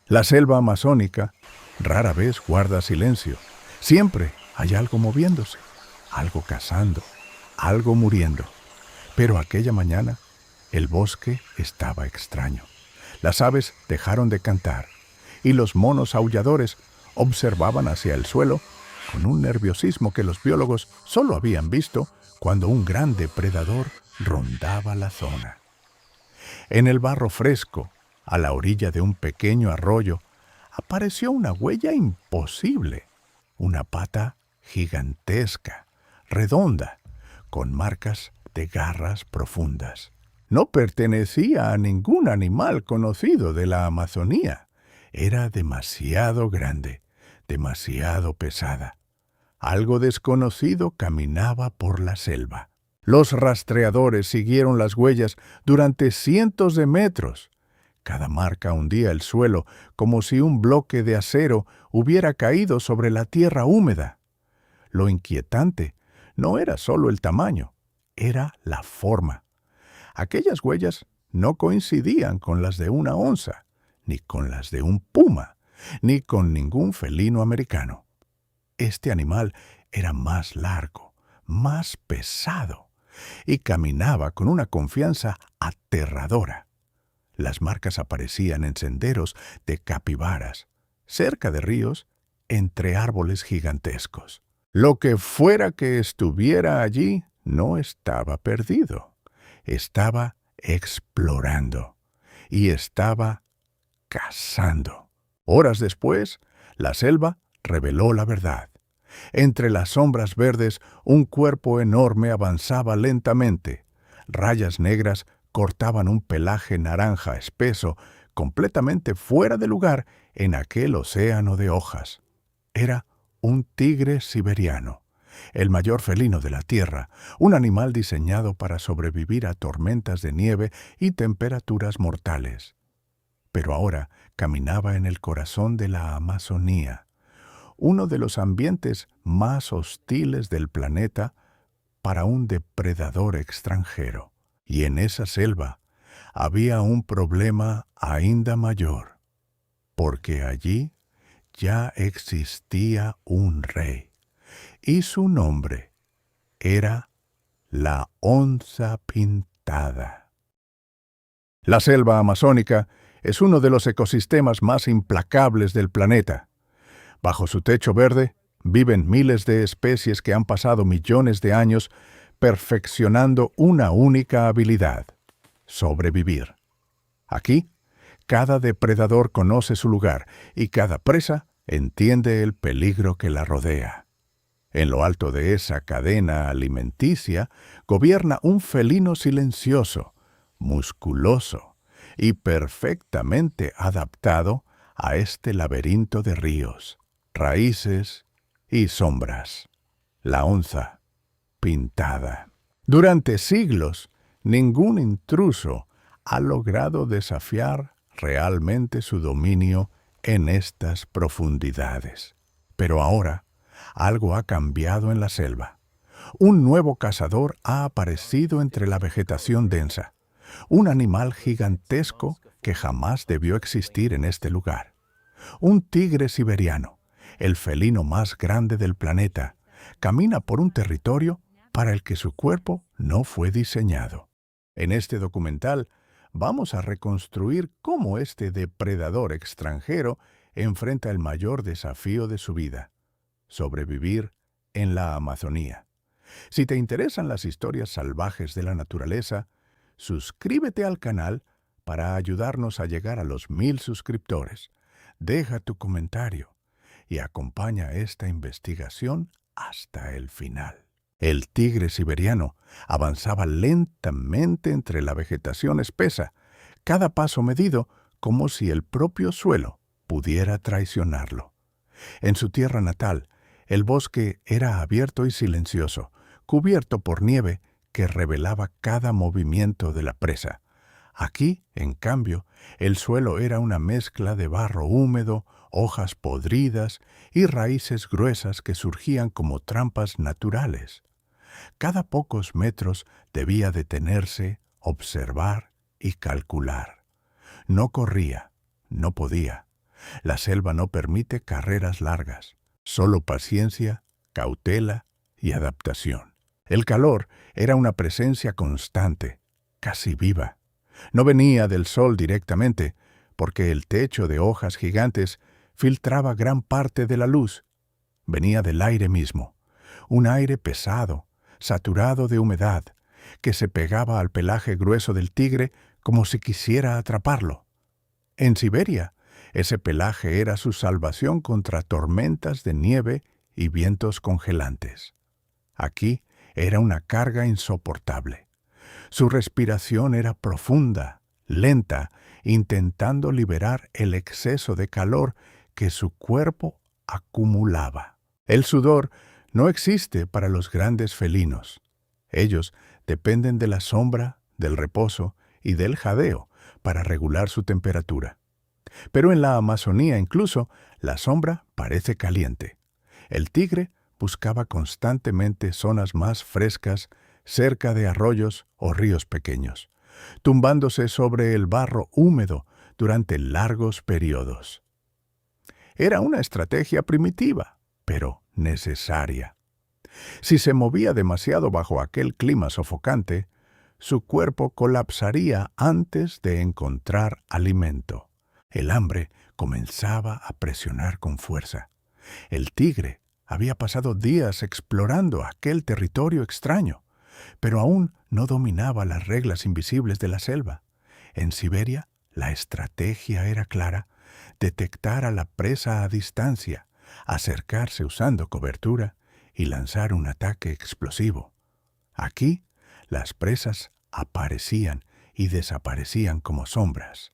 La selva amazónica rara vez guarda silencio. Siempre hay algo moviéndose, algo cazando, algo muriendo. Pero aquella mañana el bosque estaba extraño. Las aves dejaron de cantar y los monos aulladores observaban hacia el suelo con un nerviosismo que los biólogos solo habían visto cuando un gran depredador rondaba la zona. En el barro fresco, a la orilla de un pequeño arroyo, apareció una huella imposible, una pata gigantesca, redonda, con marcas de garras profundas. No pertenecía a ningún animal conocido de la Amazonía. Era demasiado grande, demasiado pesada. Algo desconocido caminaba por la selva. Los rastreadores siguieron las huellas durante cientos de metros. Cada marca hundía el suelo como si un bloque de acero hubiera caído sobre la tierra húmeda. Lo inquietante no era solo el tamaño, era la forma. Aquellas huellas no coincidían con las de una onza, ni con las de un puma, ni con ningún felino americano. Este animal era más largo, más pesado, y caminaba con una confianza aterradora. Las marcas aparecían en senderos de capibaras, cerca de ríos, entre árboles gigantescos. Lo que fuera que estuviera allí no estaba perdido. Estaba explorando y estaba cazando. Horas después, la selva reveló la verdad. Entre las sombras verdes, un cuerpo enorme avanzaba lentamente. Rayas negras cortaban un pelaje naranja espeso, completamente fuera de lugar en aquel océano de hojas. Era un tigre siberiano, el mayor felino de la Tierra, un animal diseñado para sobrevivir a tormentas de nieve y temperaturas mortales. Pero ahora caminaba en el corazón de la Amazonía, uno de los ambientes más hostiles del planeta para un depredador extranjero. Y en esa selva había un problema ainda mayor, porque allí ya existía un rey, y su nombre era la onza pintada. La selva amazónica es uno de los ecosistemas más implacables del planeta. Bajo su techo verde viven miles de especies que han pasado millones de años perfeccionando una única habilidad: sobrevivir. Aquí, cada depredador conoce su lugar y cada presa entiende el peligro que la rodea. En lo alto de esa cadena alimenticia gobierna un felino silencioso, musculoso y perfectamente adaptado a este laberinto de ríos, raíces y sombras. La onza pintada. Durante siglos, ningún intruso ha logrado desafiar realmente su dominio en estas profundidades. Pero ahora, algo ha cambiado en la selva. Un nuevo cazador ha aparecido entre la vegetación densa. Un animal gigantesco que jamás debió existir en este lugar. Un tigre siberiano, el felino más grande del planeta, camina por un territorio para el que su cuerpo no fue diseñado. En este documental vamos a reconstruir cómo este depredador extranjero enfrenta el mayor desafío de su vida: sobrevivir en la Amazonía. Si te interesan las historias salvajes de la naturaleza, suscríbete al canal para ayudarnos a llegar a los 1000 suscriptores. Deja tu comentario y acompaña esta investigación hasta el final. El tigre siberiano avanzaba lentamente entre la vegetación espesa, cada paso medido como si el propio suelo pudiera traicionarlo. En su tierra natal, el bosque era abierto y silencioso, cubierto por nieve que revelaba cada movimiento de la presa. Aquí, en cambio, el suelo era una mezcla de barro húmedo, hojas podridas y raíces gruesas que surgían como trampas naturales. Cada pocos metros debía detenerse, observar y calcular. No corría, no podía. La selva no permite carreras largas, solo paciencia, cautela y adaptación. El calor era una presencia constante, casi viva. No venía del sol directamente, porque el techo de hojas gigantes filtraba gran parte de la luz. Venía del aire mismo, un aire pesado, saturado de humedad, que se pegaba al pelaje grueso del tigre como si quisiera atraparlo. En Siberia, ese pelaje era su salvación contra tormentas de nieve y vientos congelantes. Aquí era una carga insoportable. Su respiración era profunda, lenta, intentando liberar el exceso de calor que su cuerpo acumulaba. El sudor no existe para los grandes felinos. Ellos dependen de la sombra, del reposo y del jadeo para regular su temperatura. Pero en la Amazonía incluso la sombra parece caliente. El tigre buscaba constantemente zonas más frescas cerca de arroyos o ríos pequeños, tumbándose sobre el barro húmedo durante largos periodos. Era una estrategia primitiva, pero necesaria. Si se movía demasiado bajo aquel clima sofocante, su cuerpo colapsaría antes de encontrar alimento. El hambre comenzaba a presionar con fuerza. El tigre había pasado días explorando aquel territorio extraño, pero aún no dominaba las reglas invisibles de la selva. En Siberia, la estrategia era clara: detectar a la presa a distancia, acercarse usando cobertura y lanzar un ataque explosivo. Aquí, las presas aparecían y desaparecían como sombras.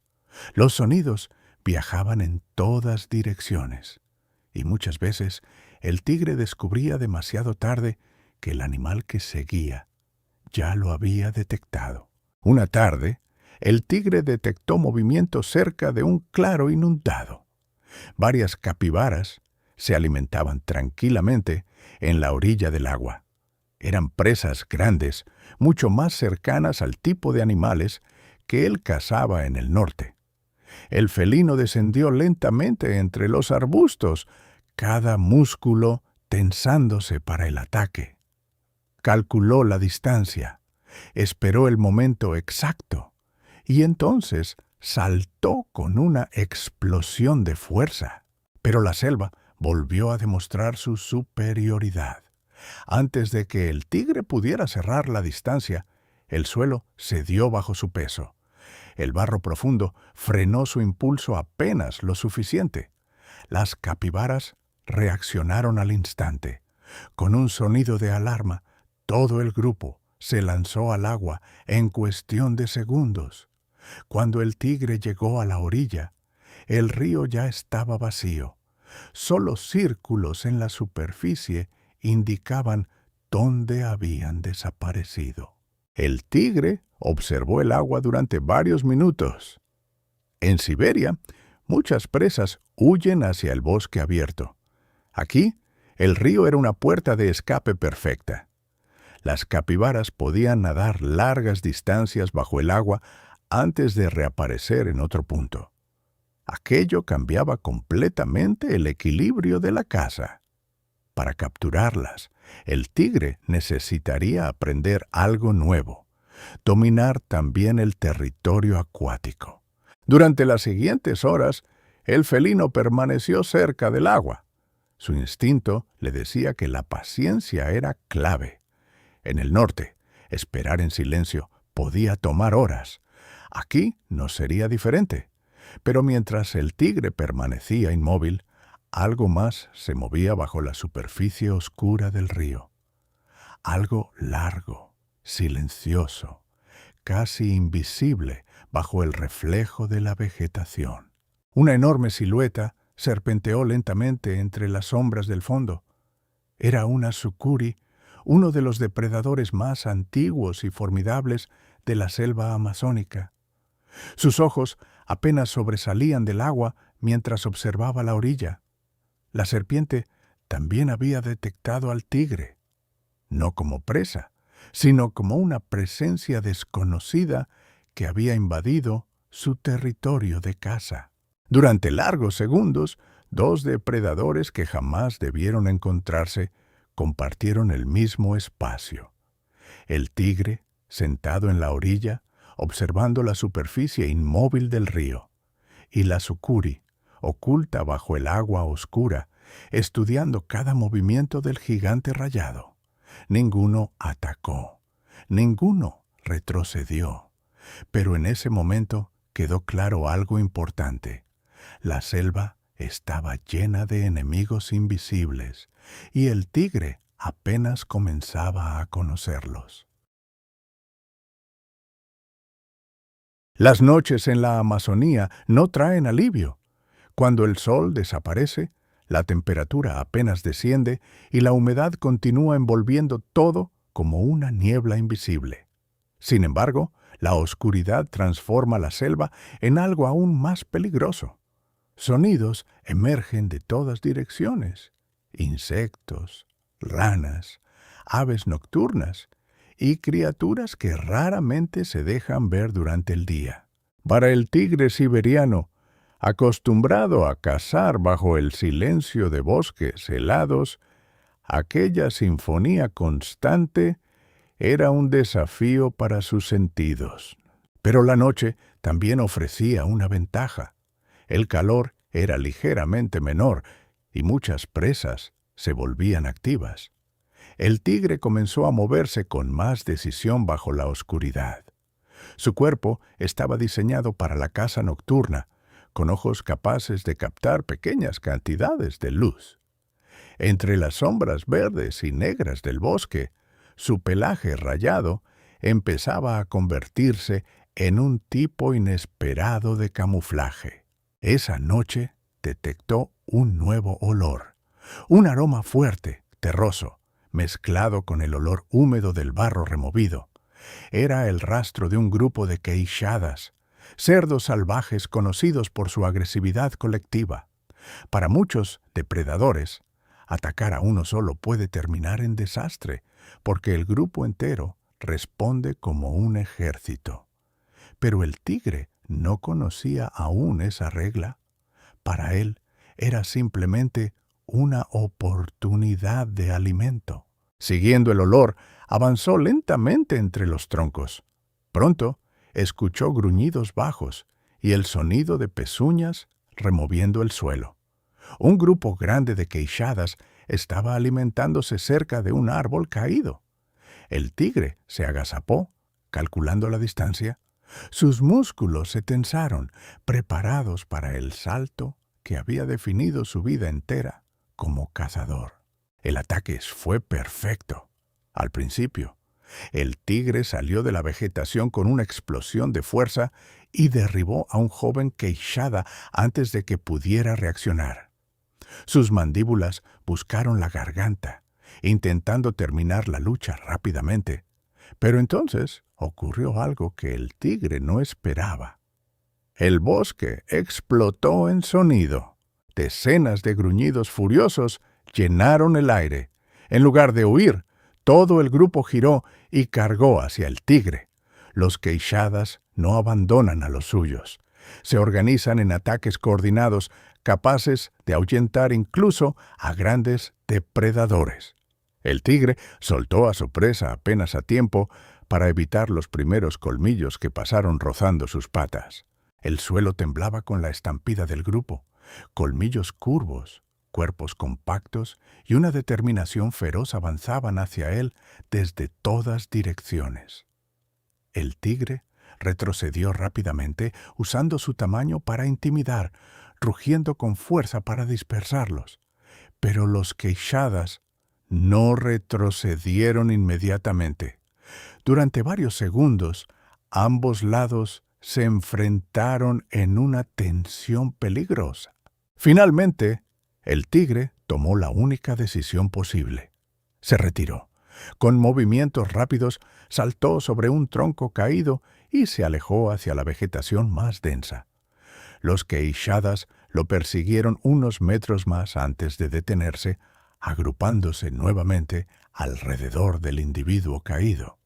Los sonidos viajaban en todas direcciones, y muchas veces el tigre descubría demasiado tarde que el animal que seguía ya lo había detectado. Una tarde, el tigre detectó movimiento cerca de un claro inundado. Varias capibaras se alimentaban tranquilamente en la orilla del agua. Eran presas grandes, mucho más cercanas al tipo de animales que él cazaba en el norte. El felino descendió lentamente entre los arbustos, cada músculo tensándose para el ataque. Calculó la distancia, esperó el momento exacto y entonces saltó con una explosión de fuerza. Pero la selva volvió a demostrar su superioridad. Antes de que el tigre pudiera cerrar la distancia, el suelo cedió bajo su peso. El barro profundo frenó su impulso apenas lo suficiente. Las capibaras reaccionaron al instante. Con un sonido de alarma, todo el grupo se lanzó al agua en cuestión de segundos. Cuando el tigre llegó a la orilla, el río ya estaba vacío. Solo círculos en la superficie indicaban dónde habían desaparecido. El tigre observó el agua durante varios minutos. En Siberia, muchas presas huyen hacia el bosque abierto. Aquí, el río era una puerta de escape perfecta. Las capibaras podían nadar largas distancias bajo el agua antes de reaparecer en otro punto. Aquello cambiaba completamente el equilibrio de la caza. Para capturarlas, el tigre necesitaría aprender algo nuevo: dominar también el territorio acuático. Durante las siguientes horas, el felino permaneció cerca del agua. Su instinto le decía que la paciencia era clave. En el norte, esperar en silencio podía tomar horas. Aquí no sería diferente. Pero mientras el tigre permanecía inmóvil, algo más se movía bajo la superficie oscura del río. Algo largo, silencioso, casi invisible bajo el reflejo de la vegetación. Una enorme silueta serpenteó lentamente entre las sombras del fondo. Era una sucuri, uno de los depredadores más antiguos y formidables de la selva amazónica. Sus ojos apenas sobresalían del agua mientras observaba la orilla. La serpiente también había detectado al tigre, no como presa, sino como una presencia desconocida que había invadido su territorio de caza. Durante largos segundos, dos depredadores que jamás debieron encontrarse compartieron el mismo espacio. El tigre, sentado en la orilla, observando la superficie inmóvil del río, y la sucuri, oculta bajo el agua oscura, estudiando cada movimiento del gigante rayado. Ninguno atacó, ninguno retrocedió. Pero en ese momento quedó claro algo importante. La selva estaba llena de enemigos invisibles, y el tigre apenas comenzaba a conocerlos. Las noches en la Amazonía no traen alivio. Cuando el sol desaparece, la temperatura apenas desciende y la humedad continúa envolviendo todo como una niebla invisible. Sin embargo, la oscuridad transforma la selva en algo aún más peligroso. Sonidos emergen de todas direcciones: insectos, ranas, aves nocturnas y criaturas que raramente se dejan ver durante el día. Para el tigre siberiano, acostumbrado a cazar bajo el silencio de bosques helados, aquella sinfonía constante era un desafío para sus sentidos. Pero la noche también ofrecía una ventaja. El calor era ligeramente menor y muchas presas se volvían activas. El tigre comenzó a moverse con más decisión bajo la oscuridad. Su cuerpo estaba diseñado para la caza nocturna, con ojos capaces de captar pequeñas cantidades de luz. Entre las sombras verdes y negras del bosque, su pelaje rayado empezaba a convertirse en un tipo inesperado de camuflaje. Esa noche detectó un nuevo olor, un aroma fuerte, terroso, mezclado con el olor húmedo del barro removido. Era el rastro de un grupo de queixadas, cerdos salvajes conocidos por su agresividad colectiva. Para muchos depredadores, atacar a uno solo puede terminar en desastre, porque el grupo entero responde como un ejército. Pero el tigre no conocía aún esa regla. Para él era simplemente una oportunidad de alimento. Siguiendo el olor, avanzó lentamente entre los troncos. Pronto escuchó gruñidos bajos y el sonido de pezuñas removiendo el suelo. Un grupo grande de queixadas estaba alimentándose cerca de un árbol caído. El tigre se agazapó, calculando la distancia. Sus músculos se tensaron, preparados para el salto que había definido su vida entera como cazador. El ataque fue perfecto. Al principio, el tigre salió de la vegetación con una explosión de fuerza y derribó a un joven queixada antes de que pudiera reaccionar. Sus mandíbulas buscaron la garganta, intentando terminar la lucha rápidamente. Pero entonces ocurrió algo que el tigre no esperaba. El bosque explotó en sonido. Decenas de gruñidos furiosos llenaron el aire. En lugar de huir, todo el grupo giró y cargó hacia el tigre. Los queixadas no abandonan a los suyos. Se organizan en ataques coordinados, capaces de ahuyentar incluso a grandes depredadores. El tigre soltó a su presa apenas a tiempo para evitar los primeros colmillos que pasaron rozando sus patas. El suelo temblaba con la estampida del grupo. Colmillos curvos, cuerpos compactos y una determinación feroz avanzaban hacia él desde todas direcciones. El tigre retrocedió rápidamente, usando su tamaño para intimidar, rugiendo con fuerza para dispersarlos. Pero los queixadas no retrocedieron inmediatamente. Durante varios segundos, ambos lados se enfrentaron en una tensión peligrosa. Finalmente, el tigre tomó la única decisión posible. Se retiró. Con movimientos rápidos, saltó sobre un tronco caído y se alejó hacia la vegetación más densa. Los queixadas lo persiguieron unos metros más antes de detenerse, agrupándose nuevamente alrededor del individuo caído.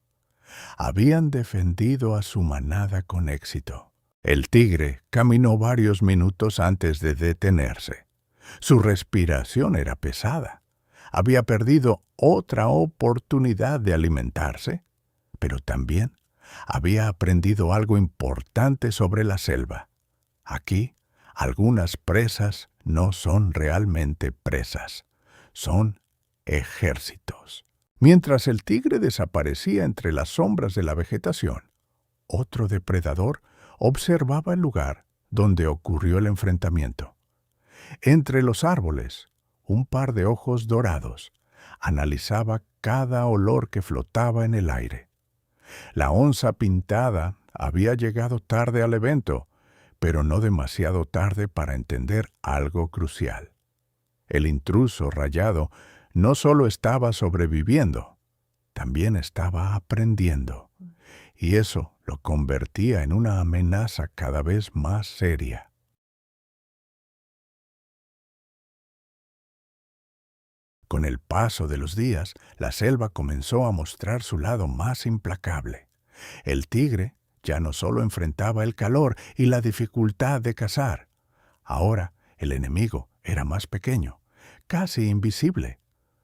Habían defendido a su manada con éxito. El tigre caminó varios minutos antes de detenerse. Su respiración era pesada. Había perdido otra oportunidad de alimentarse, pero también había aprendido algo importante sobre la selva. Aquí, algunas presas no son realmente presas, son ejércitos. Mientras el tigre desaparecía entre las sombras de la vegetación, otro depredador observaba el lugar donde ocurrió el enfrentamiento. Entre los árboles, un par de ojos dorados analizaba cada olor que flotaba en el aire. La onza pintada había llegado tarde al evento, pero no demasiado tarde para entender algo crucial. El intruso rayado no solo estaba sobreviviendo, también estaba aprendiendo, y eso lo convertía en una amenaza cada vez más seria. Con el paso de los días, la selva comenzó a mostrar su lado más implacable. El tigre ya no solo enfrentaba el calor y la dificultad de cazar. Ahora el enemigo era más pequeño, casi invisible.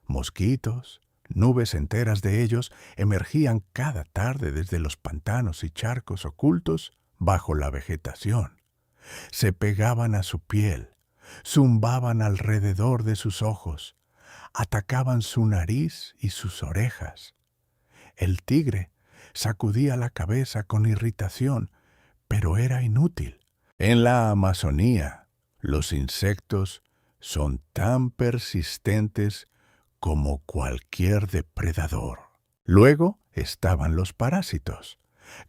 Mosquitos, nubes enteras de ellos, emergían cada tarde desde los pantanos y charcos ocultos bajo la vegetación. Se pegaban a su piel, zumbaban alrededor de sus ojos, atacaban su nariz y sus orejas. El tigre sacudía la cabeza con irritación, pero era inútil. En la Amazonía, los insectos son tan persistentes como cualquier depredador. Luego estaban los parásitos.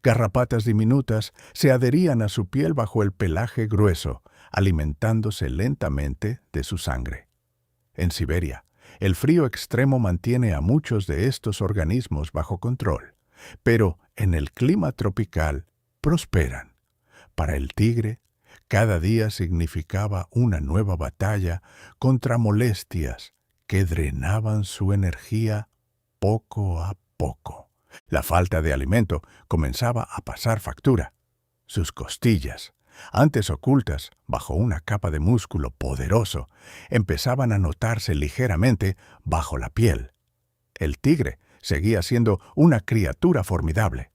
Garrapatas diminutas se adherían a su piel bajo el pelaje grueso, alimentándose lentamente de su sangre. En Siberia, el frío extremo mantiene a muchos de estos organismos bajo control, pero en el clima tropical prosperan. Para el tigre, cada día significaba una nueva batalla contra molestias que drenaban su energía poco a poco. La falta de alimento comenzaba a pasar factura. Sus costillas, antes ocultas bajo una capa de músculo poderoso, empezaban a notarse ligeramente bajo la piel. El tigre seguía siendo una criatura formidable,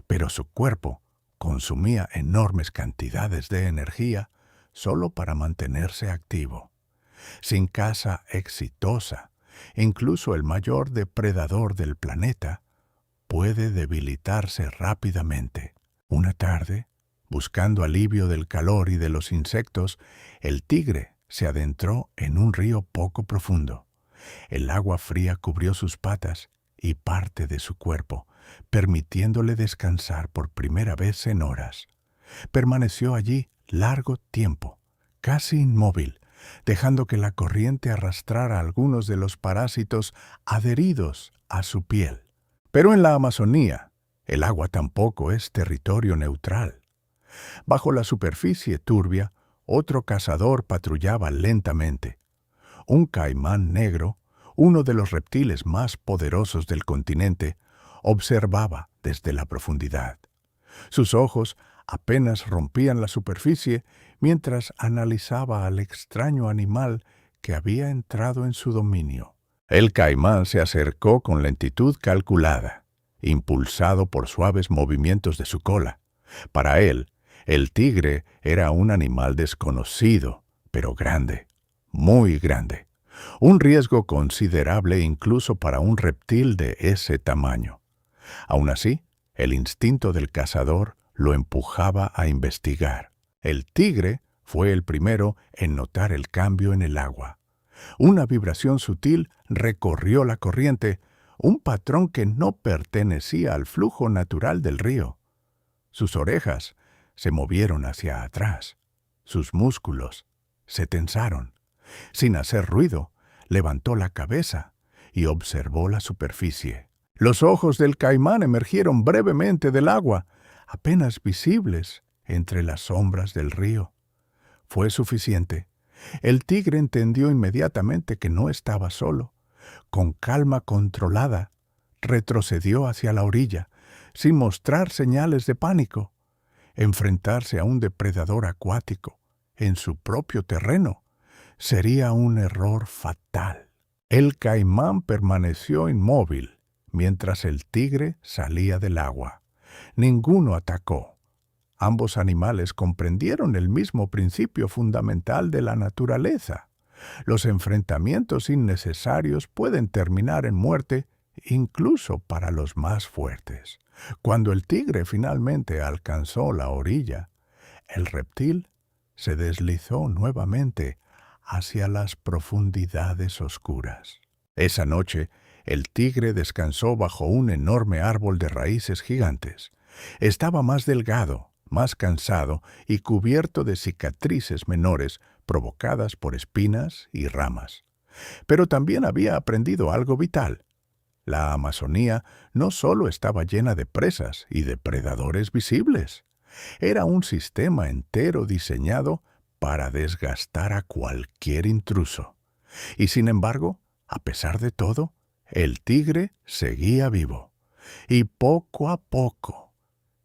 pero su cuerpo consumía enormes cantidades de energía solo para mantenerse activo. Sin caza exitosa, incluso el mayor depredador del planeta puede debilitarse rápidamente. Una tarde, buscando alivio del calor y de los insectos, el tigre se adentró en un río poco profundo. El agua fría cubrió sus patas y parte de su cuerpo, permitiéndole descansar por primera vez en horas. Permaneció allí largo tiempo, casi inmóvil, dejando que la corriente arrastrara algunos de los parásitos adheridos a su piel. Pero en la Amazonía, el agua tampoco es territorio neutral. Bajo la superficie turbia, otro cazador patrullaba lentamente. Un caimán negro, uno de los reptiles más poderosos del continente, observaba desde la profundidad. Sus ojos apenas rompían la superficie mientras analizaba al extraño animal que había entrado en su dominio. El caimán se acercó con lentitud calculada, impulsado por suaves movimientos de su cola. Para él, el tigre era un animal desconocido, pero grande, muy grande. Un riesgo considerable incluso para un reptil de ese tamaño. Aún así, el instinto del cazador lo empujaba a investigar. El tigre fue el primero en notar el cambio en el agua. Una vibración sutil recorrió la corriente, un patrón que no pertenecía al flujo natural del río. Sus orejas se movieron hacia atrás. Sus músculos se tensaron. Sin hacer ruido, levantó la cabeza y observó la superficie. Los ojos del caimán emergieron brevemente del agua, apenas visibles entre las sombras del río. Fue suficiente. El tigre entendió inmediatamente que no estaba solo. Con calma controlada, retrocedió hacia la orilla, sin mostrar señales de pánico. Enfrentarse a un depredador acuático en su propio terreno sería un error fatal. El caimán permaneció inmóvil mientras el tigre salía del agua. Ninguno atacó. Ambos animales comprendieron el mismo principio fundamental de la naturaleza. Los enfrentamientos innecesarios pueden terminar en muerte, incluso para los más fuertes. Cuando el tigre finalmente alcanzó la orilla, el reptil se deslizó nuevamente hacia las profundidades oscuras. Esa noche, el tigre descansó bajo un enorme árbol de raíces gigantes. Estaba más delgado, más cansado y cubierto de cicatrices menores provocadas por espinas y ramas. Pero también había aprendido algo vital. La Amazonía no solo estaba llena de presas y depredadores visibles. Era un sistema entero diseñado para desgastar a cualquier intruso. Y sin embargo, a pesar de todo, el tigre seguía vivo. Y poco a poco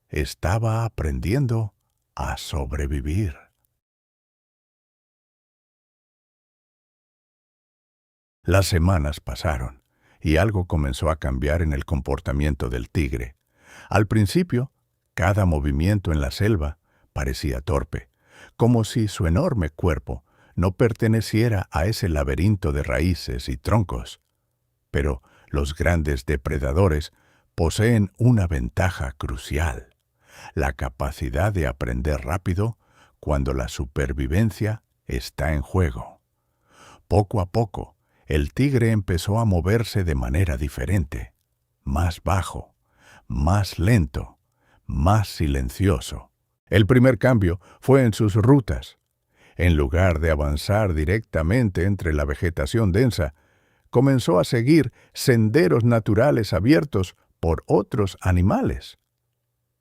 estaba aprendiendo a sobrevivir. Las semanas pasaron y algo comenzó a cambiar en el comportamiento del tigre. Al principio, cada movimiento en la selva parecía torpe, como si su enorme cuerpo no perteneciera a ese laberinto de raíces y troncos. Pero los grandes depredadores poseen una ventaja crucial: la capacidad de aprender rápido cuando la supervivencia está en juego. Poco a poco, el tigre empezó a moverse de manera diferente, más bajo, más lento, más silencioso. El primer cambio fue en sus rutas. En lugar de avanzar directamente entre la vegetación densa, comenzó a seguir senderos naturales abiertos por otros animales.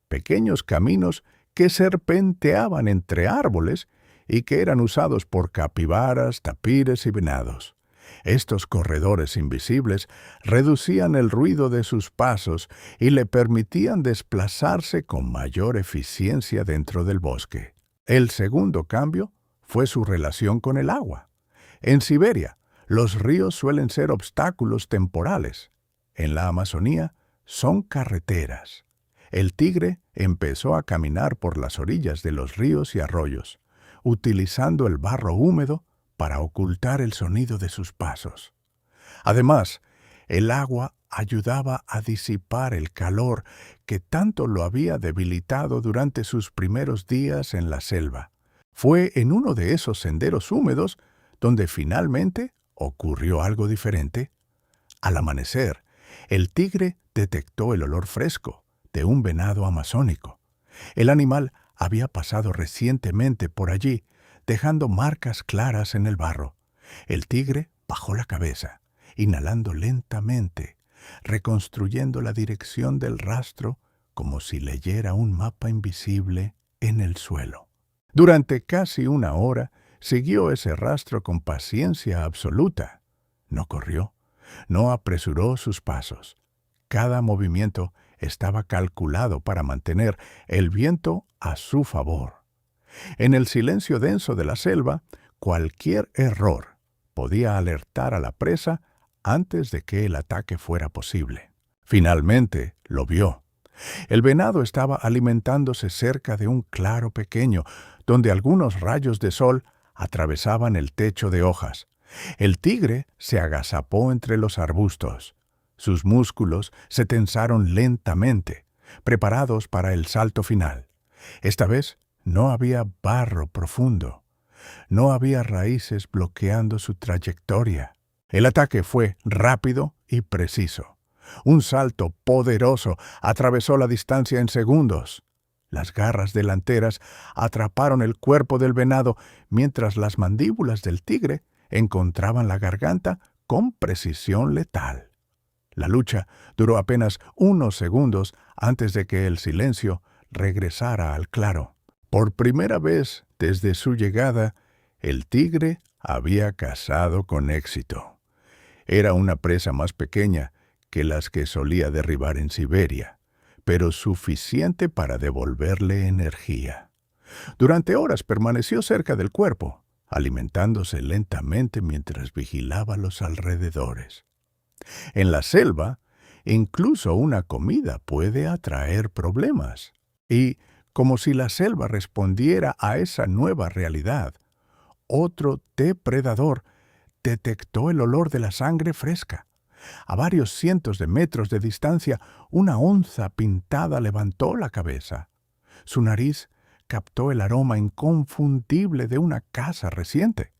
Pequeños caminos que serpenteaban entre árboles y que eran usados por capibaras, tapires y venados. Estos corredores invisibles reducían el ruido de sus pasos y le permitían desplazarse con mayor eficiencia dentro del bosque. El segundo cambio fue su relación con el agua. En Siberia, los ríos suelen ser obstáculos temporales. En la Amazonía, son carreteras. El tigre empezó a caminar por las orillas de los ríos y arroyos, utilizando el barro húmedo para ocultar el sonido de sus pasos. Además, el agua ayudaba a disipar el calor que tanto lo había debilitado durante sus primeros días en la selva. Fue en uno de esos senderos húmedos donde finalmente ocurrió algo diferente. Al amanecer, el tigre detectó el olor fresco de un venado amazónico. El animal había pasado recientemente por allí, dejando marcas claras en el barro. El tigre bajó la cabeza, inhalando lentamente, reconstruyendo la dirección del rastro como si leyera un mapa invisible en el suelo. Durante casi una hora siguió ese rastro con paciencia absoluta. No corrió, no apresuró sus pasos. Cada movimiento estaba calculado para mantener el viento a su favor. En el silencio denso de la selva, cualquier error podía alertar a la presa antes de que el ataque fuera posible. Finalmente lo vio. El venado estaba alimentándose cerca de un claro pequeño, donde algunos rayos de sol atravesaban el techo de hojas. El tigre se agazapó entre los arbustos. Sus músculos se tensaron lentamente, preparados para el salto final. Esta vez no había barro profundo. No había raíces bloqueando su trayectoria. El ataque fue rápido y preciso. Un salto poderoso atravesó la distancia en segundos. Las garras delanteras atraparon el cuerpo del venado mientras las mandíbulas del tigre encontraban la garganta con precisión letal. La lucha duró apenas unos segundos antes de que el silencio regresara al claro. Por primera vez desde su llegada, el tigre había cazado con éxito. Era una presa más pequeña que las que solía derribar en Siberia, pero suficiente para devolverle energía. Durante horas permaneció cerca del cuerpo, alimentándose lentamente mientras vigilaba los alrededores. En la selva, incluso una comida puede atraer problemas. Y, como si la selva respondiera a esa nueva realidad, otro depredador detectó el olor de la sangre fresca. A varios cientos de metros de distancia, una onza pintada levantó la cabeza. Su nariz captó el aroma inconfundible de una caza reciente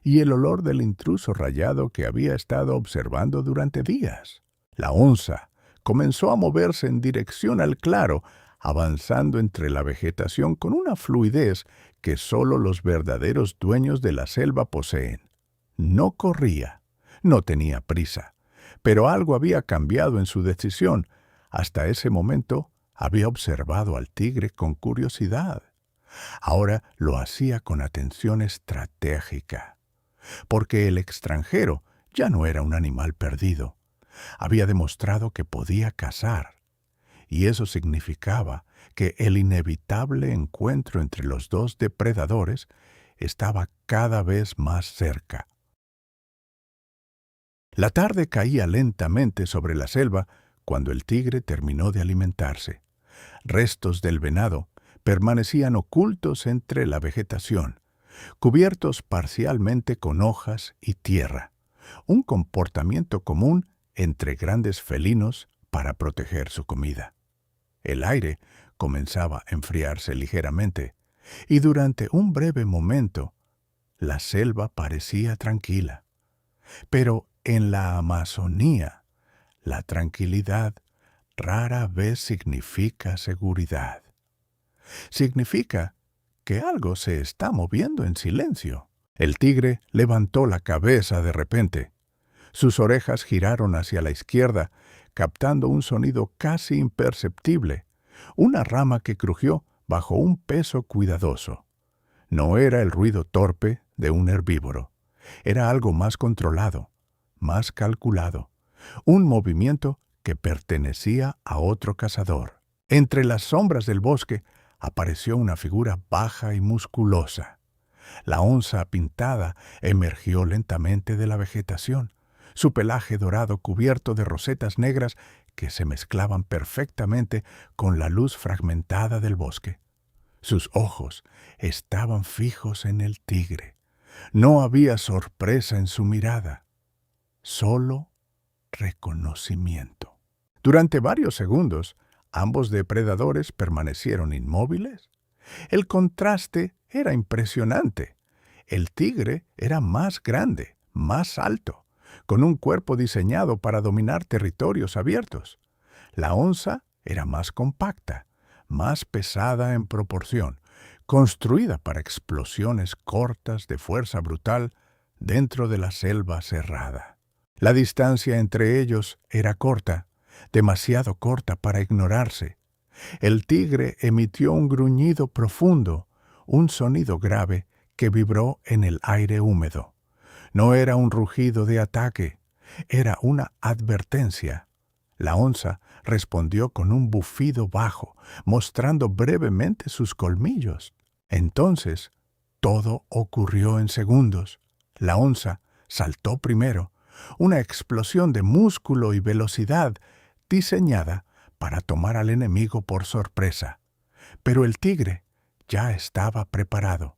y el olor del intruso rayado que había estado observando durante días. La onza comenzó a moverse en dirección al claro, avanzando entre la vegetación con una fluidez que solo los verdaderos dueños de la selva poseen. No corría, no tenía prisa, pero algo había cambiado en su decisión. Hasta ese momento había observado al tigre con curiosidad. Ahora lo hacía con atención estratégica, porque el extranjero ya no era un animal perdido. Había demostrado que podía cazar, y eso significaba que el inevitable encuentro entre los dos depredadores estaba cada vez más cerca. La tarde caía lentamente sobre la selva cuando el tigre terminó de alimentarse. Restos del venado permanecían ocultos entre la vegetación, cubiertos parcialmente con hojas y tierra, un comportamiento común entre grandes felinos para proteger su comida. El aire comenzaba a enfriarse ligeramente, y durante un breve momento, la selva parecía tranquila. Pero en la Amazonía, la tranquilidad rara vez significa seguridad. Significa que algo se está moviendo en silencio. El tigre levantó la cabeza de repente. Sus orejas giraron hacia la izquierda, captando un sonido casi imperceptible, una rama que crujió bajo un peso cuidadoso. No era el ruido torpe de un herbívoro, era algo más controlado, más calculado, un movimiento que pertenecía a otro cazador. Entre las sombras del bosque apareció una figura baja y musculosa. La onza pintada emergió lentamente de la vegetación, su pelaje dorado cubierto de rosetas negras que se mezclaban perfectamente con la luz fragmentada del bosque. Sus ojos estaban fijos en el tigre. No había sorpresa en su mirada, solo reconocimiento. Durante varios segundos, ambos depredadores permanecieron inmóviles. El contraste era impresionante. El tigre era más grande, más alto, con un cuerpo diseñado para dominar territorios abiertos. La onza era más compacta, más pesada en proporción, construida para explosiones cortas de fuerza brutal dentro de la selva cerrada. La distancia entre ellos era corta, demasiado corta para ignorarse. El tigre emitió un gruñido profundo, un sonido grave que vibró en el aire húmedo. No era un rugido de ataque, era una advertencia. La onza respondió con un bufido bajo, mostrando brevemente sus colmillos. Entonces, todo ocurrió en segundos. La onza saltó primero, una explosión de músculo y velocidad diseñada para tomar al enemigo por sorpresa. Pero el tigre ya estaba preparado.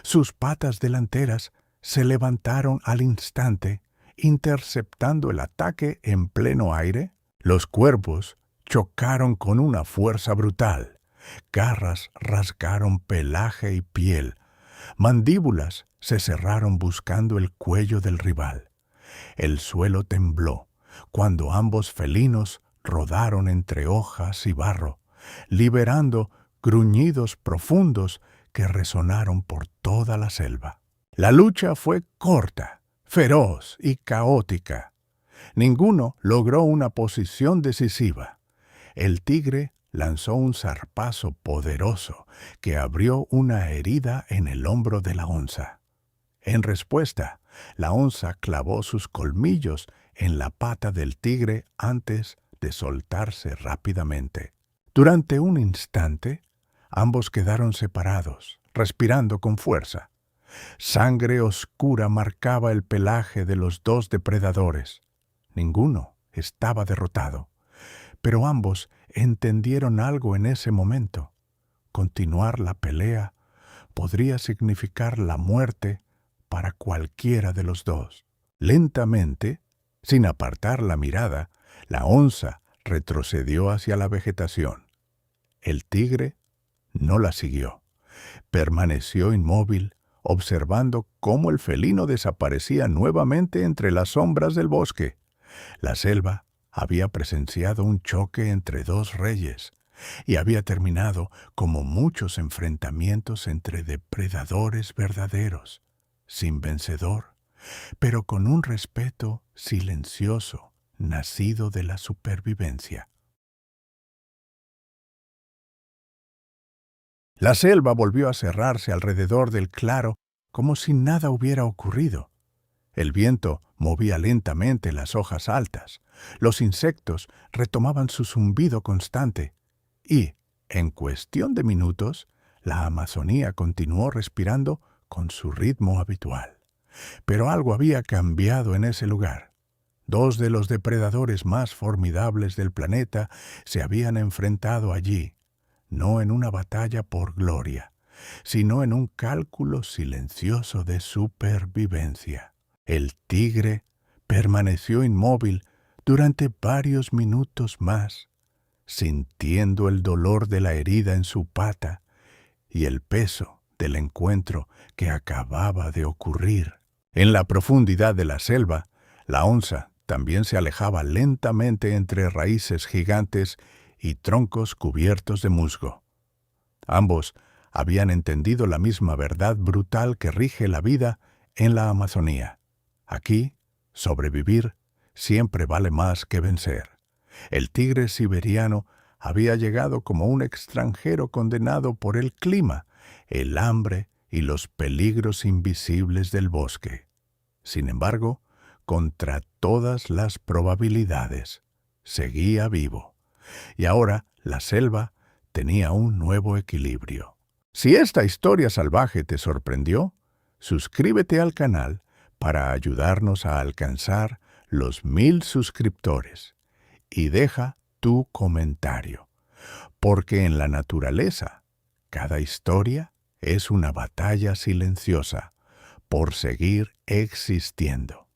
Sus patas delanteras se levantaron al instante, interceptando el ataque en pleno aire. Los cuerpos chocaron con una fuerza brutal. Garras rasgaron pelaje y piel. Mandíbulas se cerraron buscando el cuello del rival. El suelo tembló cuando ambos felinos rodaron entre hojas y barro, liberando gruñidos profundos que resonaron por toda la selva. La lucha fue corta, feroz y caótica. Ninguno logró una posición decisiva. El tigre lanzó un zarpazo poderoso que abrió una herida en el hombro de la onza. En respuesta, la onza clavó sus colmillos en la pata del tigre antes de soltarse rápidamente. Durante un instante, ambos quedaron separados, respirando con fuerza. Sangre oscura marcaba el pelaje de los dos depredadores. Ninguno estaba derrotado, pero ambos entendieron algo en ese momento. Continuar la pelea podría significar la muerte para cualquiera de los dos. Lentamente, sin apartar la mirada, la onza retrocedió hacia la vegetación. El tigre no la siguió. Permaneció inmóvil, observando cómo el felino desaparecía nuevamente entre las sombras del bosque. La selva había presenciado un choque entre dos reyes y había terminado como muchos enfrentamientos entre depredadores verdaderos, sin vencedor, pero con un respeto silencioso, nacido de la supervivencia. La selva volvió a cerrarse alrededor del claro como si nada hubiera ocurrido. El viento movía lentamente las hojas altas, los insectos retomaban su zumbido constante y, en cuestión de minutos, la Amazonía continuó respirando con su ritmo habitual. Pero algo había cambiado en ese lugar. Dos de los depredadores más formidables del planeta se habían enfrentado allí, no en una batalla por gloria, sino en un cálculo silencioso de supervivencia. El tigre permaneció inmóvil durante varios minutos más, sintiendo el dolor de la herida en su pata y el peso del encuentro que acababa de ocurrir. En la profundidad de la selva, la onza también se alejaba lentamente entre raíces gigantes y troncos cubiertos de musgo. Ambos habían entendido la misma verdad brutal que rige la vida en la Amazonía. Aquí, sobrevivir siempre vale más que vencer. El tigre siberiano había llegado como un extranjero condenado por el clima, el hambre y los peligros invisibles del bosque. Sin embargo, contra todas las probabilidades, seguía vivo. Y ahora la selva tenía un nuevo equilibrio. Si esta historia salvaje te sorprendió, suscríbete al canal para ayudarnos a alcanzar los 1000 suscriptores y deja tu comentario, porque en la naturaleza, cada historia es una batalla silenciosa por seguir existiendo.